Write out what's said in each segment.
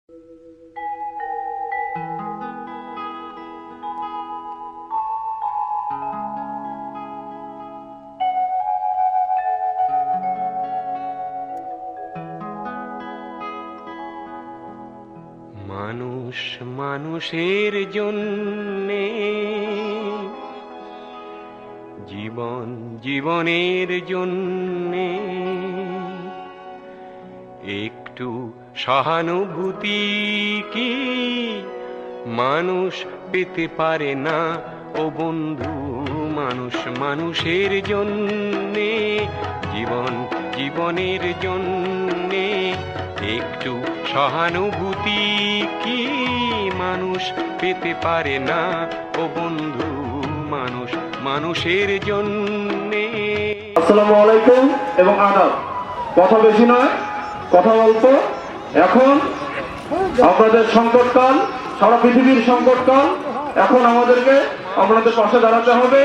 মানুষ মানুষের জন্যে, জীবন জীবনের জন্যে একটু সহানুভূতি কি মানুষ পেতে পারে না? ও বন্ধু, মানুষ মানুষের জন্যে, জীবন জীবনের জন্যে একটু সহানুভূতি কি মানুষ পেতে পারে না? ও বন্ধু, মানুষ মানুষের জন্যে। আসসালামু আলাইকুম এবং আদাব। কথা বেশি নয়, কথা অল্প। এখন আপনাদের সংকটকাল, সারা পৃথিবীর সংকটকাল। এখন আমাদেরকে আপনাদের পাশে দাঁড়াতে হবে।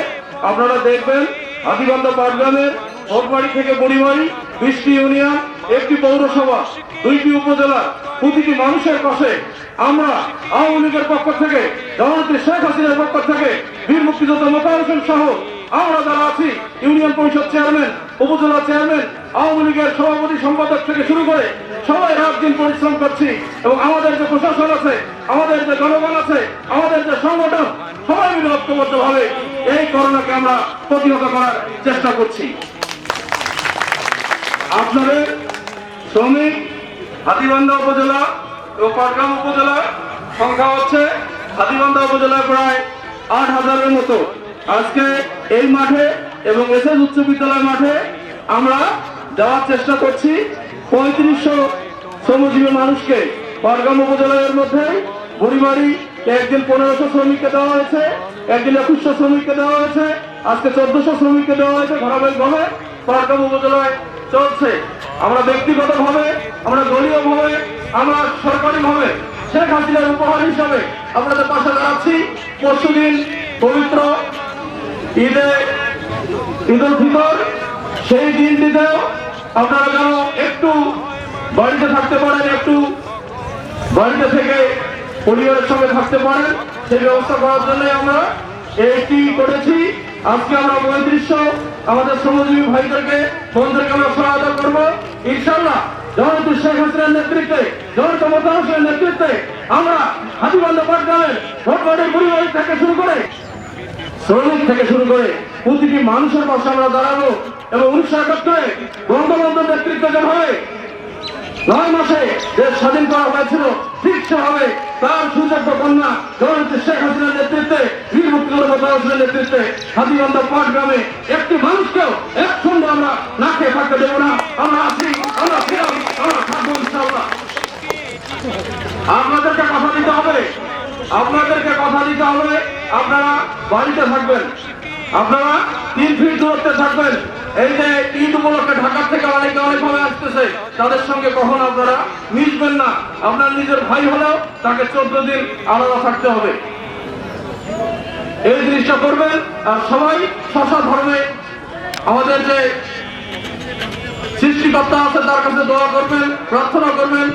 আপনারা দেখবেন হাতীবান্ধা পাটগ্রামের ভোটবাড়ি থেকে বুড়িবাড়ি 20টি ইউনিয়ন, 1টি পৌরসভা, 2টি উপজেলা, প্রতিটি মানুষের পাশে আমরা আওয়ামী লীগের পক্ষ থেকে, জননেত্রী শেখ হাসিনার পক্ষ থেকে, বীর মুক্তিযোদ্ধা মোতাহার হোসেন সহ আমরা যারা আছি, ইউনিয়ন পরিষদ চেয়ারম্যান, উপজেলা চেয়ারম্যান, আওয়ামী লীগের সভাপতি সম্পাদক থেকে শুরু করে সবাই রাত দিন পরিশ্রম করছি। এবং আমাদের যে প্রশাসন আছে, আমাদের যে জনগণ আছে, আমাদের যে সংগঠন, সবাই মিলে ঐক্যবদ্ধভাবে এই করোনাকে আমরা প্রতিহত করার চেষ্টা করছি। আপনাদের শ্রমিক হাতীবান্ধা উপজেলা ও পাটগ্রাম উপজেলা সংখ্যা হচ্ছে হাতীবান্ধা উপজেলায় প্রায় 8,000-এর মতো। আজকে এই মাঠে এবং এসএস উচ্চ বিদ্যালয় মাঠে আমরা যাওয়ার চেষ্টা করছি 3500 শ্রমজীবী মানুষকে। পাটগ্রাম উপজেলার মধ্যে বুড়িবাড়ি একদিন 1500 শ্রমিককে দেওয়া হয়েছে, একদিন 2100 শ্রমিককে দেওয়া হয়েছে, আজকে 1400 শ্রমিককে দেওয়া হয়েছে। ধারাবাহিকভাবে পাটগ্রাম উপজেলায় চলছে। আমরা ব্যক্তিগতভাবে, আমরা দলীয়ভাবে, আমরা সরকারিভাবে শেখ হাসিনার উপহার হিসাবে আপনাদের পাশে দাঁড়াচ্ছি। পরশুদিন পবিত্র ঈদুল ফিতর, সেই দিনটিতেও আপনারা যেন একটু বাড়িতে থাকতে পারেন, একটু বাড়িতে থেকে পরিবারের সঙ্গে থাকতে পারেন, সেই ব্যবস্থা করার জন্য আমরা এইটি করেছি। আজকে আমরা 3500 আমাদের শ্রমজীবী ভাইদেরকে, বোনদেরকে আমরা সহায়তা করবো ইনশাআল্লাহ। জননেত্রী শেখ হাসিনার নেতৃত্বে, জননেতা মোতাহার হোসেনের নেতৃত্বে আমরা হাতীবান্ধা পাটগ্রামের ভোটবাড়ির বুড়িবাড়ি থেকে শুরু করে, শ্রমিক থেকে শুরু করে প্রতিটি মানুষের পাশে আমরা দাঁড়াবো। এবং 1971-এ বঙ্গবন্ধুর নেতৃত্বে যেভাবে 9 মাসে দেশ স্বাধীন করা হয়েছিল, ঠিক সেভাবে তার সুযোগ্য কন্যা জননেত্রী শেখ হাসিনার নেতৃত্বে, বীর মুক্তিযোদ্ধা মোতাহার হোসেনের নেতৃত্বে হাতীবান্ধা পাটগ্রামে একটি মানুষকেও একসঙ্গে আমরা না খেয়ে থাকতে দেবো না। আমরা আছি, আমরা ছিলাম, আমরা থাকবো ইনশাআল্লাহ। আপনাদেরকে কথা দিতে হবে, আপনাদেরকে কথা দিতে হবে। আপনারা বাড়িতে থাকবেন, আপনারা 3 ফিট দূরত্বে থাকবেন। এই যে ঈদ উপলক্ষে ঢাকা থেকে অনেকে অনেকভাবে আসতেছে, তাদের সঙ্গে কখনো আপনারা মিশবেন না। আপনার নিজের ভাই হলেও তাকে 14 দিন আলাদা থাকতে হবে। এই জিনিসটা করবেন। আর সবাই স্ব ধর্মে আমাদের যে সৃষ্টিকর্তা আছে তার কাছে দোয়া করবেন, প্রার্থনা করবেন,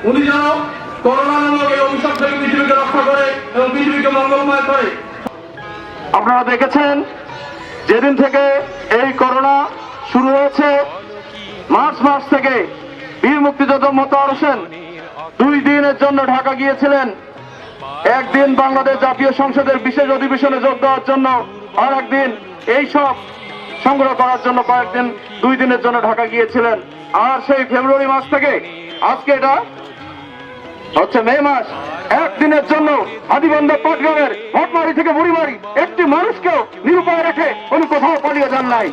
উনি যেন করোনা নামক এই অভিশাপ থেকে পৃথিবীকে রক্ষা করে এবং পৃথিবীকে মঙ্গলময় করে। আপনারা দেখেছেন যেদিন থেকে এই করোনা শুরু হয়েছে, মার্চ মাস থেকে বীর মুক্তিযোদ্ধা মোতাহার হোসেন 2 দিনের জন্য ঢাকা গিয়েছিলেন। একদিন বাংলাদেশ জাতীয় সংসদের বিশেষ অধিবেশনে যোগ দেওয়ার জন্য, আর একদিন এই সব সংগ্রহ করার জন্য কয়েকদিন 2 দিনের জন্য ঢাকা গিয়েছিলেন। আর সেই ফেব্রুয়ারি মাস থেকে আজকে এটা হচ্ছে মে মাস, 1 দিনের জন্য হাতীবান্ধা পাটগ্রামের ভোটবাড়ি থেকে বুড়িবাড়ি একটি মানুষকেও নিরুপায় রেখে উনি কোথাও পালিয়ে যান নাই।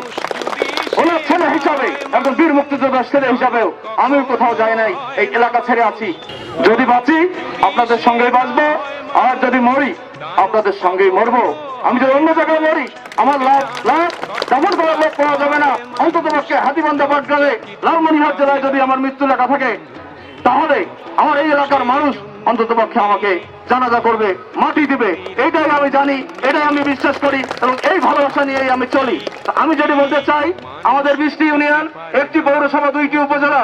ওনার ছেলে হিসাবে, একজন বীর মুক্তিযোদ্ধার ছেলে হিসাবেও আমিও কোথাও যাই নাই, এই এলাকা ছেড়ে আছি। যদি বাঁচি আপনাদের সঙ্গেই বাঁচবো, আর যদি মরি আপনাদের সঙ্গেই মরবো। আমি যদি অন্য জায়গায় মরি আমার লাভ তেমন করার লোক পাওয়া যাবে না। অন্তত পক্ষে হাতীবান্ধা পাটগ্রামে লালমনিরহাট জেলায় যদি আমার মৃত্যু লেখা থাকে, তাহলে আমার এই এলাকার মানুষ অন্তত পক্ষে আমাকে জানাজা করবে, মাটি দিবে। এইটাই আমি জানি, এটাই আমি বিশ্বাস করি এবং এই ভালোবাসা নিয়েই আমি চলি। আমি যদি বলতে চাই, আমাদের 20টি ইউনিয়ন, 1টি পৌরসভা, 2টি উপজেলা,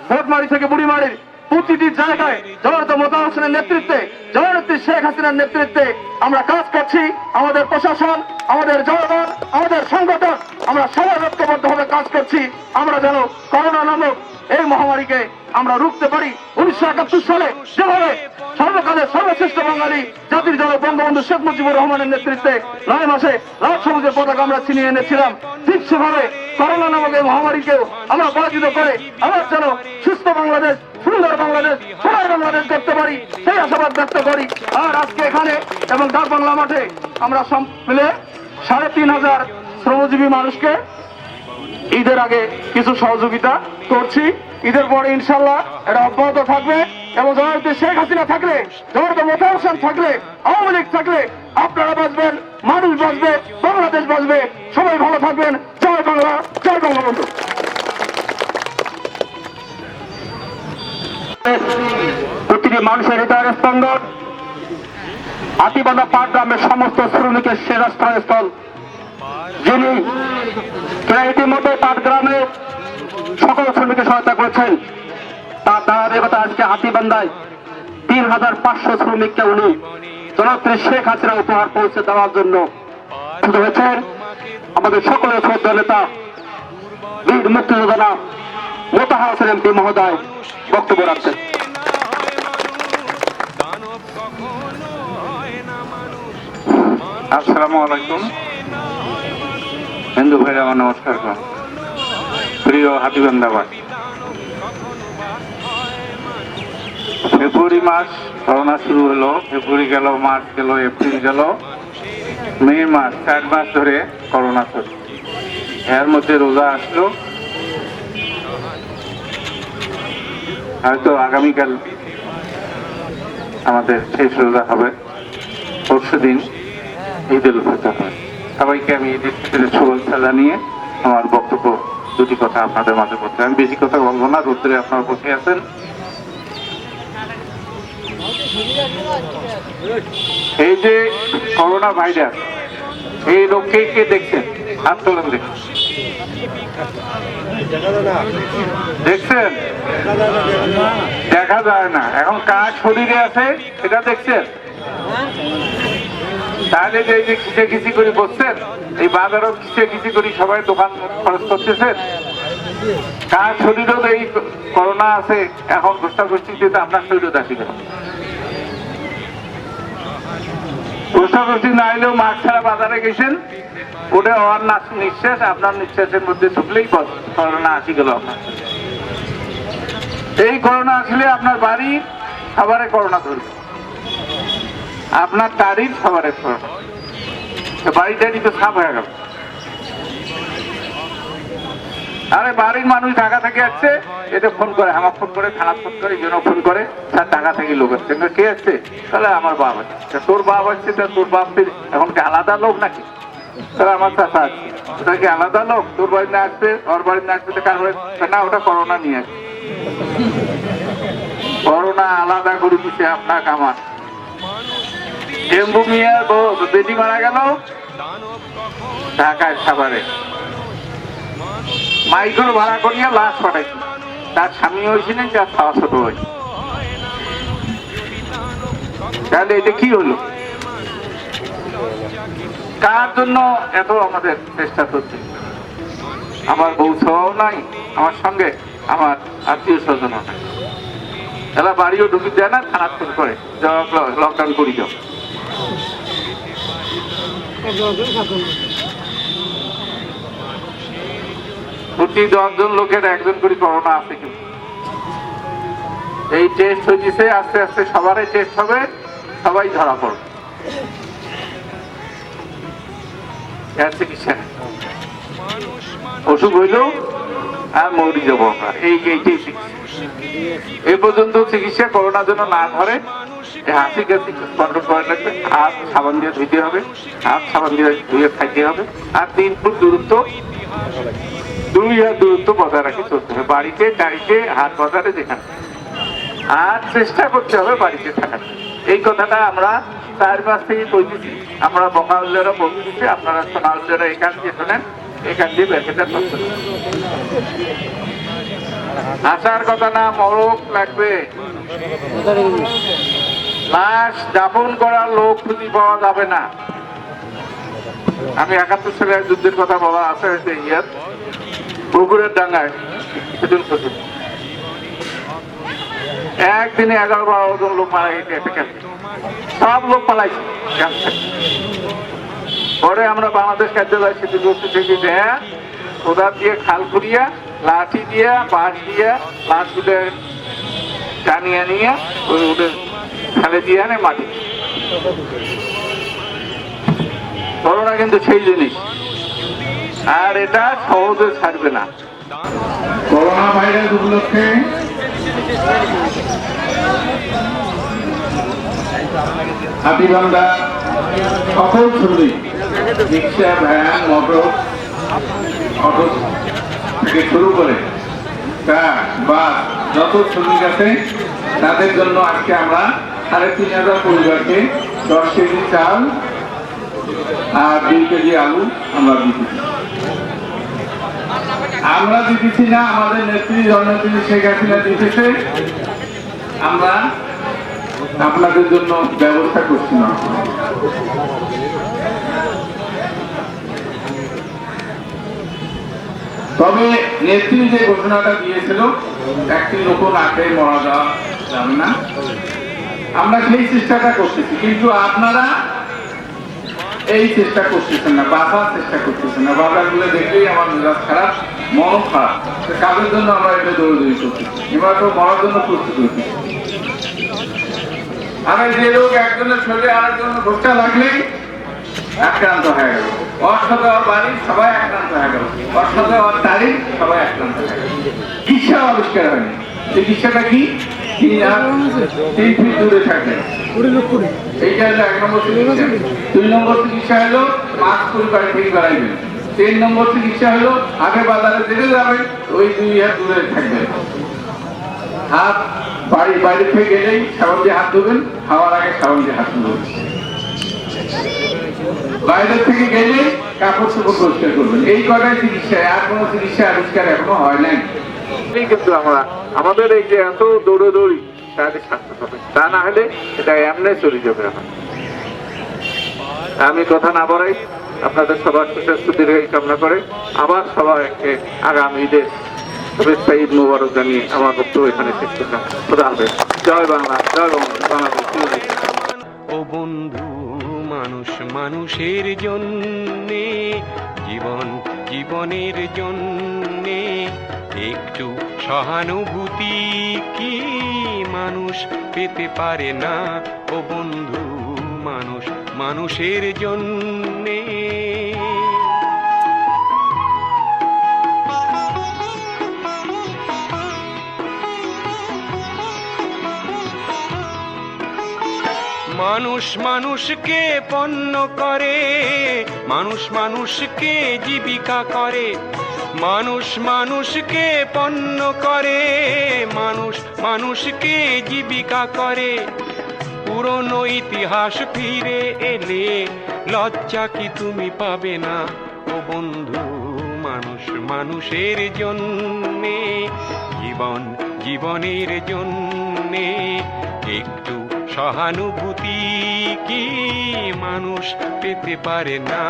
ভোটবাড়ি থেকে বুড়িবাড়ির প্রতিটি জায়গায় জনতা মোতাহার হোসেনের নেতৃত্বে, জননেত্রী শেখ হাসিনার নেতৃত্বে আমরা কাজ করছি। আমাদের প্রশাসন, আমাদের জনগণ, আমাদের সংগঠন, আমরা সবাই ঐক্যবদ্ধভাবে কাজ করছি। আমরা যেন করোনা নামক এই মহামারীকে আমরা রুখতে পারি। 1971 সালে যেভাবে সর্বকালের সর্বশ্রেষ্ঠ বাঙালি জাতির জনক বঙ্গবন্ধু শেখ মুজিবুর রহমানের নেতৃত্বে 9 মাসে লাল সবুজের পতাকা আমরা ছিনিয়ে এনেছিলাম, ঠিক সেভাবে করোনা নামক এই মহামারীকেও আমরা পরাজিত করে আবার যেন সুস্থ বাংলাদেশ, সুন্দর বাংলাদেশ, সোনার বাংলাদেশ করতে পারি, সেই আশাবাদ ব্যক্ত করি। আর আজকে এখানে এবং ডাক বাংলা মাঠে আমরা সব মিলে 3,500 শ্রমজীবী মানুষকে ঈদের আগে কিছু সহযোগিতা করছি। ঈদের পরে ইনশাল্লাহ এটা অব্যাহত থাকবে এবং জননেত্রী শেখ হাসিনা থাকলে, জনতা মোতাহার হোসেন থাকলে, আওয়ামী লীগ থাকলে আপনারা বাঁচবেন, মানুষ বাঁচবে, বাংলাদেশ বাঁচবে। সবাই ভালো থাকবেন। জয় বাংলা, জয় বঙ্গবন্ধু। প্রতিটি মানুষের হৃদয়ের স্পন্দন, হাতীবান্ধা পাটগ্রামের সমস্ত শ্রমিকের সেরাশ্রয়স্থল, যিনি ইতিমধ্যে পাটগ্রামে সকল শ্রমিককে সহায়তা করেছেন, তার ধারাবাহিকতা আজকে হাতীবান্ধায় 3,500 শ্রমিককে উনি জননেত্রী শেখ হাসিনা উপহার পৌঁছে দেওয়ার জন্য হয়েছেন। আমাদের সকলের শ্রদ্ধা নেতা বীর মুক্তিযোদ্ধা মোতাহার হোসেন এমপি মহোদয় বক্তব্য রাখছেন। আসসালামু আলাইকুম হিন্দু ভাইরা, আমার নমস্কার। প্রিয় হাতীবান্ধাবাসী, ফেব্রুয়ারি মাস করোনা শুরু হলো, ফেব্রুয়ারি গেল, মার্চ গেল, এপ্রিল গেল, মে মাস, 4 মাস ধরে করোনা চলছে। এর মধ্যে রোজা আসলো, হয়তো আগামীকাল আমাদের শেষ রোজা হবে, পরশু দিন ঈদ উল ফিতর হয়। সবাইকে আমি ঈদ উল ফিতরের শুভেচ্ছা জানিয়ে আমার বক্তব্য দুটি কথা আপনাদের মাঝে বলতে, আমি বেশি কথা বলবো না, রোদ্রে আপনারা বসে আছেন। এই যে করোনা ভাইরাস, এই রোগকে কে দেখছেন? হাত তোলেন দেখুন। দেখছেন? দেখা যায় না। এখন কার শরীরে আছে এটা দেখছেন? তাহলে যে খিচে করে বসছেন, এই বাজারও খিচে করে সবাই দোকান খরচ করতেছেন। কার শরীরেও এই করোনা আছে, এখন গোষ্ঠী আপনার শরীরে দেখি গোষ্ঠী না এলেও মাস্ক ছাড়া বাজারে গেছেন, ওটা হওয়ার নিঃশ্বাস, আপনার নিঃশ্বাসের মধ্যে ঢুকলেই করোনা আসি গেল আপনার। এই করোনা আসলে আপনার বাড়ি খাবারে করোনা ধরবে, আপনার তারিখ খাবারের করোনা, বাড়িটারি তো সাফ হয়ে গেল। আরে বাড়ির মানুষ ঢাকা থেকে আসছে, এটা ফোন করে, আমার ফোন করে, থানা ফোন করে, এই জন্য ফোন করে, স্যার ঢাকা থেকে লোক আসছে। কে আসছে? তাহলে আমার বাপ আছে। তোর বাপ আসছে, তোর বাপ এখন কি আলাদা লোক নাকি? তাহলে আমার চাষা আছে, ওটা কি আলাদা লোক? তোর বাড়ি না আসবে, ওর বাড়ি না আসবে, কার না, ওটা করোনা নিয়ে আসবে। করোনা আলাদা করে দিচ্ছে আপনাকে আমার। ডেঙ্গু মিয়ার বেটি মারা গেল ঢাকায় খাবারে, মাইক্রো ভাড়া করিয়া লাশ পাঠাইছে, তার স্বামী হয়েছিলেন, তার খাওয়া ছোট হয়েছে। তাহলে এটা কি হলো? কার জন্য এত আমাদের চেষ্টা করছে? আমার বউ সহ নাই, আমার সঙ্গে আমার আত্মীয় স্বজনও নাই, এরা বাড়িও ঢুকি দেয় না, থানা ফোন করে লকডাউন করি যাও। প্রতি 10 জন লোকের একজন করে করোনা আছে। কিন্তু এই টেস্ট হয়েছে, আস্তে আস্তে সবারই টেস্ট হবে, সবাই ধরা পড়বে। এর চিকিৎসা নেই, অসুখ হইলেও আর মরি যাবো আমরা, এইটাই চিকিৎসা। এই পর্যন্ত চিকিৎসা করোনা যেন না ধরে, হাসি কাশি কন্ট্রোল করা লাগবে, হাত সাবান দিয়ে ধুইতে হবে, হাত সাবান দিয়ে ধুয়ে খাইতে হবে, আর 3 ফুট দূরত্ব, 2 হাত দূরত্ব বজায় রাখি চলতে হবে, বাড়িতে গাড়িতে হাত বাজারে যেখানে। আর চেষ্টা করতে হবে বাড়িতে থাকার। এই কথাটা আমরা 4 মাস থেকে বলতেছি, আমরা বকা উল্লেরা বলতেছি, আপনারা সোনা উল্লেরা এখান দিয়ে শোনেন, এখান দিয়ে ব্যাখ্যাটা করতে আসার কথা না, মরক লাগবে। লাশ দাফন করার লোক খুঁজে পাওয়া যাবে না। আমি ৭১ সালের যুদ্ধের কথা বলা আছে ইয়ার পুকুরের ডাঙ্গায় একদিনে ১১-১২ জন লোক মারা গেছে একটা ক্যাম্পে। সব লোক পালাইছে ক্যাম্প থেকে। পরে আমরা বাংলাদেশ কার্যালয় স্মৃতিগ্রস্ত থেকে দেয়া কোদাল দিয়ে খাল করিয়া লাঠি দিয়া বাঁশ দিয়া লাশগুলো টানিয়ে নিয়ে ওই ওদের ফেলে দিয়ে আনে মাটি। করোনা কিন্তু সেই জিনিস, আর এটা সহজে ছাড়বে না। করোনা ভাইরাস উপলক্ষে হাতিবান্ধা সকল শ্রমিক, রিক্সা, ভ্যান, মোটর, অটো থেকে শুরু করে ট্রাক, বাস, যত শ্রমিক আছে তাদের জন্য আজকে আমরা ৩,৫০০ পরিবারকে 10 কেজি চাল আর 2 কেজি আলু আমরা দিতেছি। আমরা দিতেছি না, আমাদের নেত্রী জননেত্রী শেখ হাসিনা দিতেছে। আমরা আপনাদের জন্য ব্যবস্থা করছি না। তবে নেত্রী যে ঘোষণাটা দিয়েছিল একটি লোক না খেয়ে মারা যাবে না, আমরা সেই চেষ্টাটা করতেছি, কিন্তু আপনারা এই চেষ্টা করতেছেন না, বাঁচার চেষ্টা করতেছেন না। বাজারগুলো দেখলেই আমার মেজাজ খারাপ, মন খারাপ। কাজের জন্য আমরা এটা দৌড়দৌড়ি করতেছি, এবার তো মরার জন্য প্রস্তুত হচ্ছি। আগে যে লোক একজনের শরীরে আরেকজনের ঘোষটা লাগলেই আক্রান্ত হয়ে গেল, ওর সাথে ওর বাড়ি সবাই আক্রান্ত হয়ে গেল, ওর সাথে ওর তারিখ সবাই আক্রান্ত হয়ে গেল। চিকিৎসা আবিষ্কার হয়নি। চিকিৎসাটা কি? 3 ফিট দূরে থাকে, এইটা হলো 1 নম্বর চিকিৎসা। 2 নম্বর চিকিৎসা হলো মাস্ক পরে বাড়ি থেকে বেড়াইবেন। 3 নম্বর চিকিৎসা হলো আগে বাজারে যেতে যাবেন, ওই 2 হাত দূরে থাকবেন। হাত বাইরে থেকে গেলেই সাবান দিয়ে হাত ধোবেন, খাওয়ার আগে সাবান দিয়ে হাত ধোবেন। বাইরে থেকে গেলে কাপড় চোপড় পরিষ্কার করবেন। এই কটাই চিকিৎসা, আর কোনো চিকিৎসা আবিষ্কার এখনো হয় নাই। কিন্তু আমরা আমাদের এই যে এত দৌড়াদৌড়ি তাদের সাথে হবে, তা না হলে এটা এমনি চলে যাবে। আমি কথা না বাড়াই, আপনাদের সবার সুস্বাস্থ্য দীর্ঘায়ু কামনা করে আবার সবাইকে আগামী ঈদের শুভেচ্ছা, ঈদ মোবারক জানিয়ে আমার বক্তব্য এখানে শেষ করলাম। খোদা হাফেজ। জয় বাংলা, জয় বাংলাদেশ। ও বন্ধু, মানুষ মানুষের জন্যে, জীবন জীবনের জন্যে একটু সহানুভূতি কি মানুষ পেতে পারে না? ও বন্ধু, মানুষ মানুষের জন্যে। মানুষ মানুষকে পণ্য করে, মানুষ মানুষকে জীবিকা করে, মানুষ মানুষকে পণ্য করে, মানুষ মানুষকে জীবিকা করে। পুরনো ইতিহাস ফিরে এলে লজ্জা কি তুমি পাবে না? ও বন্ধু, মানুষ মানুষের জন্যে, জীবন জীবনের জন্যে একটু সহানুভূতি কি মানুষ পেতে পারে না?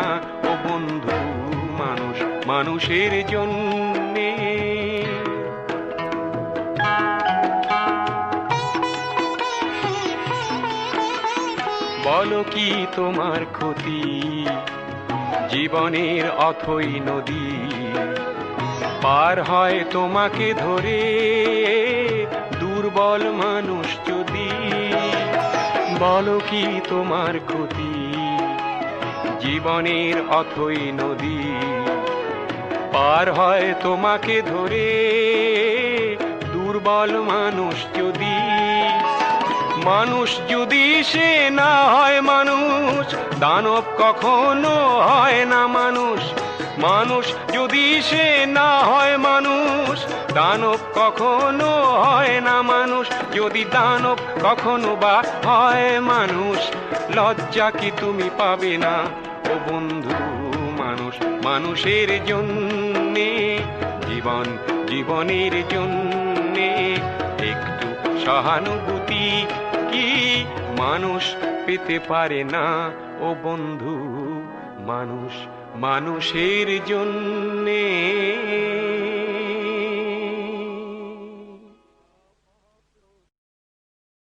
ও বন্ধু, মানুষ মানুষের জন্যে। বলো কি তোমার ক্ষতি? জীবনের অথই নদী পার হয় তোমাকে ধরে, দুর্বল মানুষ যদি। বলো কি তোমার ক্ষতি? জীবনের অথই নদী পার হয় তোমাকে ধরে, দুর্বল মানুষ যদি। মানুষ যদি সে না হয় মানুষ, দানব কখনো হয় না মানুষ। মানুষ যদি সে না হয় মানুষ, দানব কখনো হয় না মানুষ। যদি দানব কখনো বা হয় মানুষ, লজ্জা কি তুমি পাবে না? ও বন্ধু, মানুষ মানুষের জন্যে, জীবন জীবনের জন্যে একটু সহানুভূতি কি মানুষ পেতে পারে না ও বন্ধু, মানুষ মানুষের জন্যে।